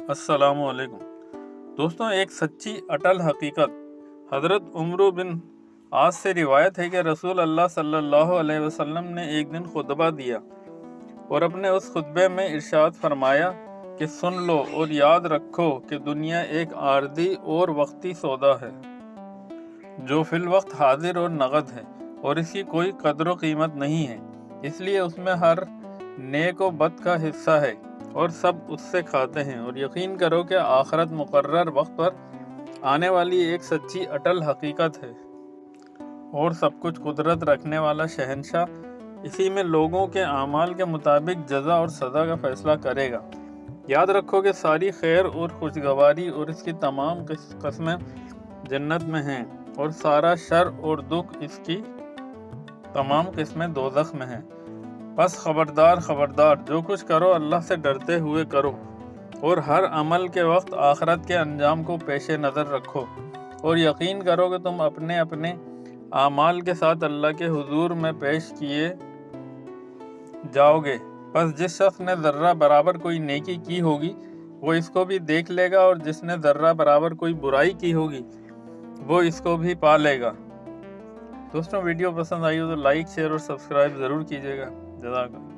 السلام علیکم دوستوں، ایک سچی اٹل حقیقت حضرت عمرو بن عاص سے روایت ہے کہ رسول اللہ صلی اللہ علیہ وسلم نے ایک دن خطبہ دیا اور اپنے اس خطبے میں ارشاد فرمایا کہ سن لو اور یاد رکھو کہ دنیا ایک عارضی اور وقتی سودا ہے جو فی الوقت حاضر اور نقد ہے، اور اس کی کوئی قدر و قیمت نہیں ہے، اس لیے اس میں ہر نیک و بد کا حصہ ہے اور سب اس سے کھاتے ہیں، اور یقین کرو کہ آخرت مقرر وقت پر آنے والی ایک سچی اٹل حقیقت ہے، اور سب کچھ قدرت رکھنے والا شہنشاہ اسی میں لوگوں کے اعمال کے مطابق جزا اور سزا کا فیصلہ کرے گا۔ یاد رکھو کہ ساری خیر اور خوشگواری اور اس کی تمام قسمیں جنت میں ہیں، اور سارا شر اور دکھ اس کی تمام قسمیں دوزخ میں ہیں۔ بس خبردار خبردار، جو کچھ کرو اللہ سے ڈرتے ہوئے کرو، اور ہر عمل کے وقت آخرت کے انجام کو پیش نظر رکھو، اور یقین کرو کہ تم اپنے اپنے اعمال کے ساتھ اللہ کے حضور میں پیش کیے جاؤ گے۔ بس جس شخص نے ذرہ برابر کوئی نیکی کی ہوگی وہ اس کو بھی دیکھ لے گا، اور جس نے ذرہ برابر کوئی برائی کی ہوگی وہ اس کو بھی پا لے گا۔ دوستوں، ویڈیو پسند آئی ہو تو لائک، شیئر اور سبسکرائب ضرور کیجیے گا۔ جزاک اللہ۔